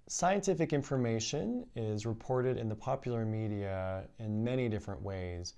Scientific information is reported in the popular media in many different ways.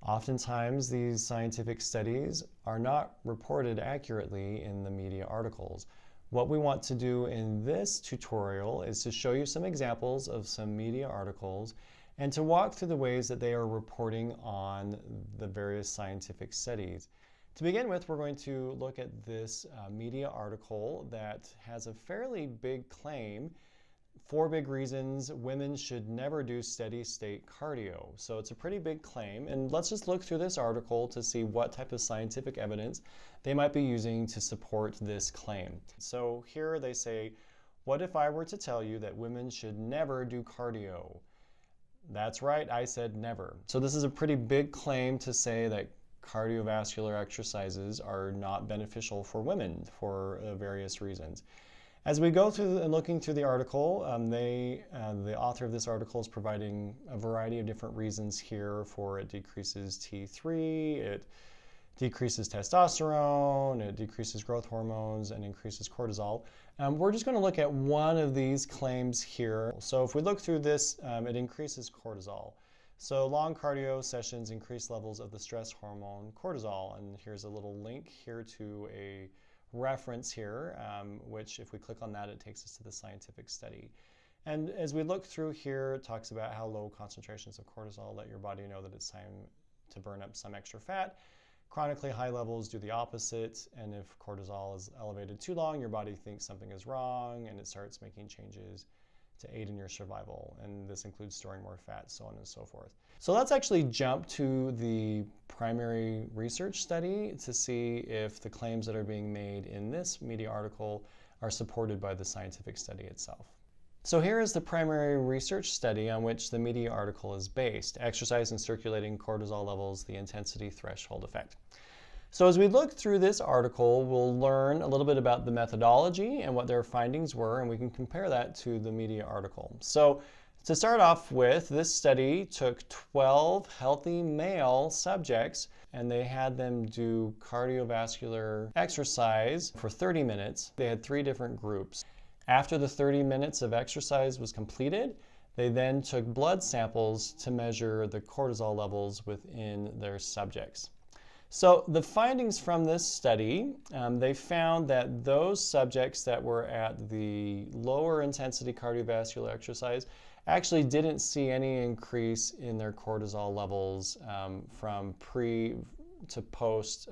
Oftentimes, these scientific studies are not reported accurately in the media articles. What we want to do in this tutorial is to show you some examples of some media articles and to walk through the ways that they are reporting on the various scientific studies. To begin with, we're going to look at this media article that has a fairly big claim. 4 big reasons women should never do steady state cardio. So it's a pretty big claim, and let's just look through this article to see what type of scientific evidence they might be using to support this claim. So here they say, what if I were to tell you that women should never do cardio? That's right, I said never. So this is a pretty big claim to say that cardiovascular exercises are not beneficial for women for various reasons. As we go through and looking through the article, the author of this article is providing a variety of different reasons here for it decreases T3, it decreases testosterone, it decreases growth hormones, and increases cortisol. We're just going to look at one of these claims here. So if we look through this, it increases cortisol. So long cardio sessions increase levels of the stress hormone cortisol, and here's a little link here to a reference here, which if we click on that, it takes us to the scientific study. And as we look through here, it talks about how low concentrations of cortisol let your body know that it's time to burn up some extra fat. Chronically high levels do the opposite, and if cortisol is elevated too long, your body thinks something is wrong and it starts making changes to aid in your survival, and this includes storing more fat, so on and so forth. So let's actually jump to the primary research study to see if the claims that are being made in this media article are supported by the scientific study itself. So here is the primary research study on which the media article is based: exercise and circulating cortisol levels, the intensity threshold effect. So as we look through this article, we'll learn a little bit about the methodology and what their findings were, and we can compare that to the media article. So to start off with, this study took 12 healthy male subjects, and they had them do cardiovascular exercise for 30 minutes. They had 3 different groups. After the 30 minutes of exercise was completed, they then took blood samples to measure the cortisol levels within their subjects. So the findings from this study, they found that those subjects that were at the lower intensity cardiovascular exercise actually didn't see any increase in their cortisol levels from pre to post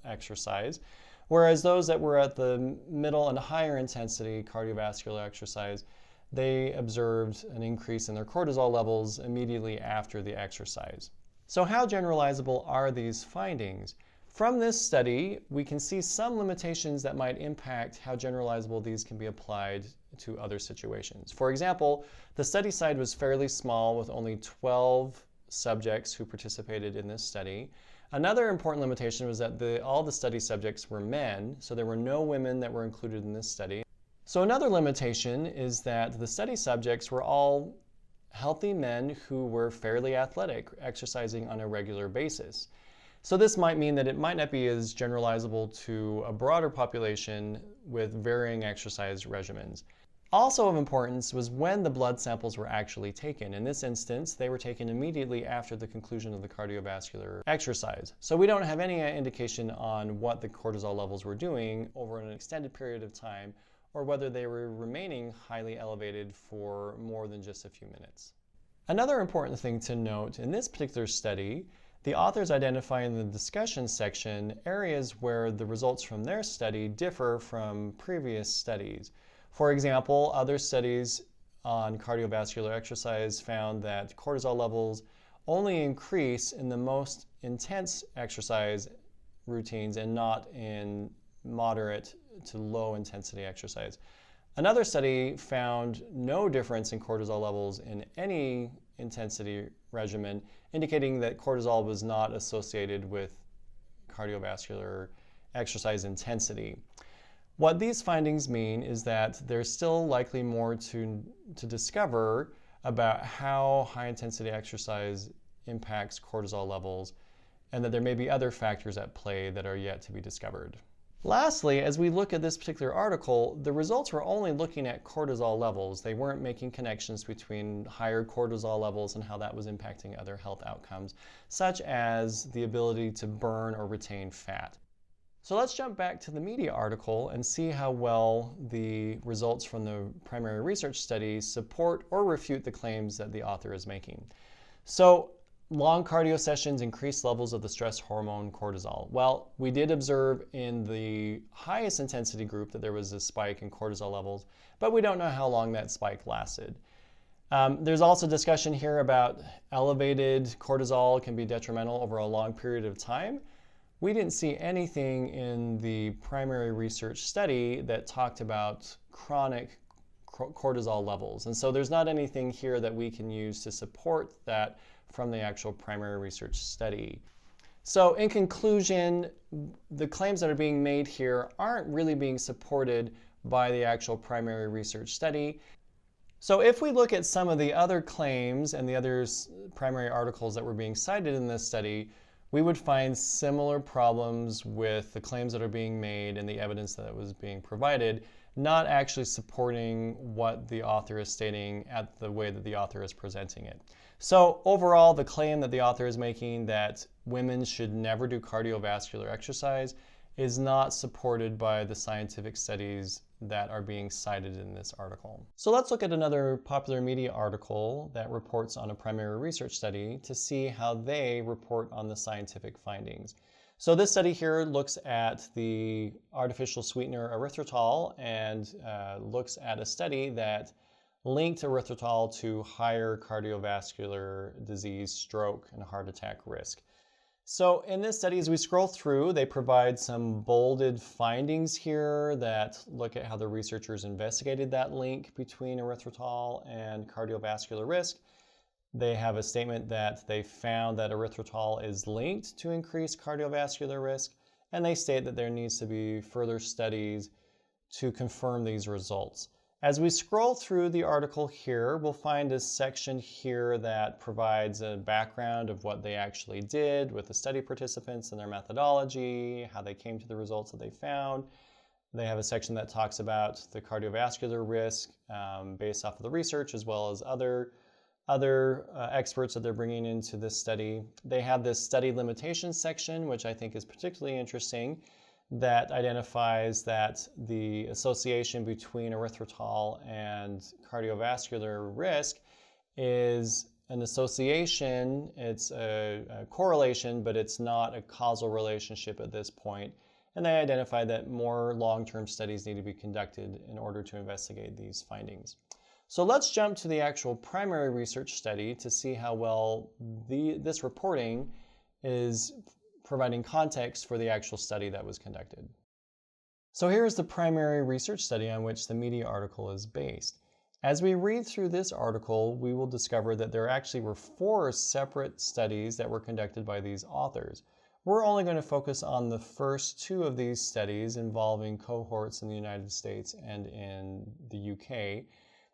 exercise, whereas those that were at the middle and higher intensity cardiovascular exercise, they observed an increase in their cortisol levels immediately after the exercise. So how generalizable are these findings? From this study, we can see some limitations that might impact how generalizable these can be applied to other situations. For example, the study size was fairly small with only 12 subjects who participated in this study. Another important limitation was that all the study subjects were men, so there were no women that were included in this study. So another limitation is that the study subjects were all healthy men who were fairly athletic, exercising on a regular basis. So this might mean that it might not be as generalizable to a broader population with varying exercise regimens. Also of importance was when the blood samples were actually taken. In this instance, they were taken immediately after the conclusion of the cardiovascular exercise. So we don't have any indication on what the cortisol levels were doing over an extended period of time, or whether they were remaining highly elevated for more than just a few minutes. Another important thing to note in this particular study, the authors identify in the discussion section areas where the results from their study differ from previous studies. For example, other studies on cardiovascular exercise found that cortisol levels only increase in the most intense exercise routines and not in moderate to low intensity exercise. Another study found no difference in cortisol levels in any intensity regimen, indicating that cortisol was not associated with cardiovascular exercise intensity. What these findings mean is that there's still likely more to discover about how high intensity exercise impacts cortisol levels, and that there may be other factors at play that are yet to be discovered. Lastly, as we look at this particular article, the results were only looking at cortisol levels. They weren't making connections between higher cortisol levels and how that was impacting other health outcomes, such as the ability to burn or retain fat. So let's jump back to the media article and see how well the results from the primary research study support or refute the claims that the author is making. So long cardio sessions increase levels of the stress hormone cortisol. Well, we did observe in the highest intensity group that there was a spike in cortisol levels, but we don't know how long that spike lasted. There's also discussion here about elevated cortisol can be detrimental over a long period of time. We didn't see anything in the primary research study that talked about chronic cortisol levels. And so there's not anything here that we can use to support that from the actual primary research study. So in conclusion, the claims that are being made here aren't really being supported by the actual primary research study. So if we look at some of the other claims and the other primary articles that were being cited in this study, we would find similar problems with the claims that are being made and the evidence that was being provided, not actually supporting what the author is stating at the way that the author is presenting it. So overall, the claim that the author is making that women should never do cardiovascular exercise is not supported by the scientific studies that are being cited in this article. So let's look at another popular media article that reports on a primary research study to see how they report on the scientific findings. So this study here looks at the artificial sweetener erythritol and looks at a study that linked erythritol to higher cardiovascular disease, stroke, and heart attack risk. So in this study, as we scroll through, they provide some bolded findings here that look at how the researchers investigated that link between erythritol and cardiovascular risk. They have a statement that they found that erythritol is linked to increased cardiovascular risk, and they state that there needs to be further studies to confirm these results. As we scroll through the article here, we'll find a section here that provides a background of what they actually did with the study participants and their methodology, how they came to the results that they found. They have a section that talks about the cardiovascular risk based off of the research, as well as other experts that they're bringing into this study. They have this study limitations section, which I think is particularly interesting, that identifies that the association between erythritol and cardiovascular risk is an association. It's a correlation, but it's not a causal relationship at this point. And they identify that more long-term studies need to be conducted in order to investigate these findings. So let's jump to the actual primary research study to see how well this reporting is providing context for the actual study that was conducted. So here's the primary research study on which the media article is based. As we read through this article, we will discover that there actually were 4 separate studies that were conducted by these authors. We're only going to focus on the first 2 of these studies involving cohorts in the United States and in the UK.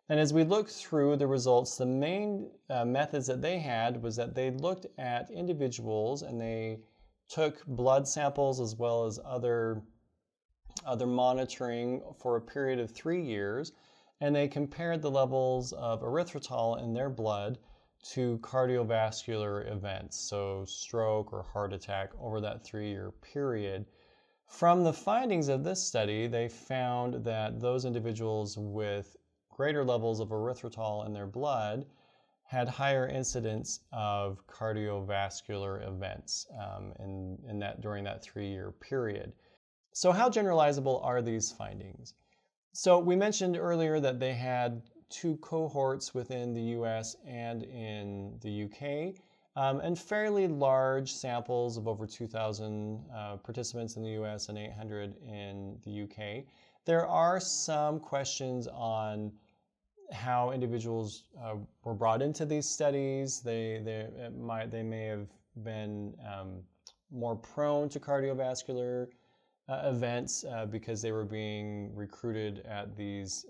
And as we look through the results, the main methods that they had was that they looked at individuals and they took blood samples as well as other monitoring for a period of 3 years, and they compared the levels of erythritol in their blood to cardiovascular events, so stroke or heart attack, over that 3-year period. From the findings of this study, they found that those individuals with greater levels of erythritol in their blood had higher incidence of cardiovascular events during that 3-year period. So how generalizable are these findings? So we mentioned earlier that they had 2 cohorts within the US and in the UK, and fairly large samples of over 2,000 participants in the US and 800 in the UK. There are some questions on how individuals were brought into these studies. They may have been more prone to cardiovascular events because they were being recruited at these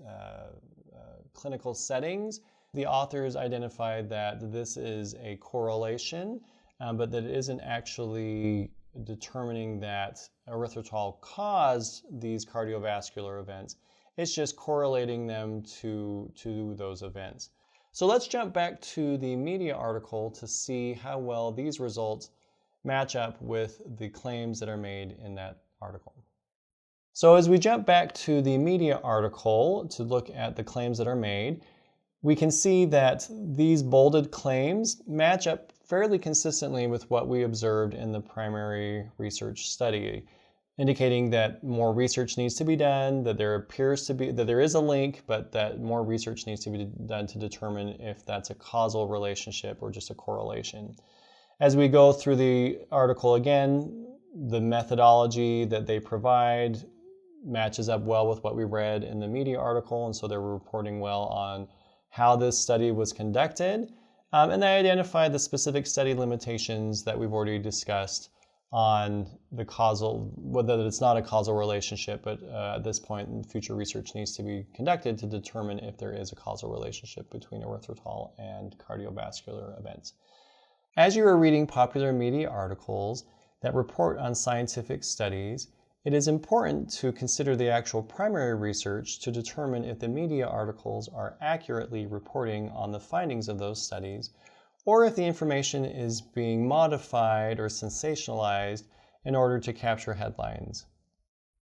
clinical settings. The authors identified that this is a correlation, but that it isn't actually determining that erythritol caused these cardiovascular events. It's just correlating them to those events. So let's jump back to the media article to see how well these results match up with the claims that are made in that article. So as we jump back to the media article to look at the claims that are made, we can see that these bolded claims match up fairly consistently with what we observed in the primary research study, indicating that more research needs to be done, that there is a link, but that more research needs to be done to determine if that's a causal relationship or just a correlation. As we go through the article again, the methodology that they provide matches up well with what we read in the media article, and so they're reporting well on how this study was conducted, and they identified the specific study limitations that we've already discussed on the causal, whether it's not a causal relationship, but at this point, future research needs to be conducted to determine if there is a causal relationship between erythritol and cardiovascular events. As you are reading popular media articles that report on scientific studies, it is important to consider the actual primary research to determine if the media articles are accurately reporting on the findings of those studies, or if the information is being modified or sensationalized in order to capture headlines.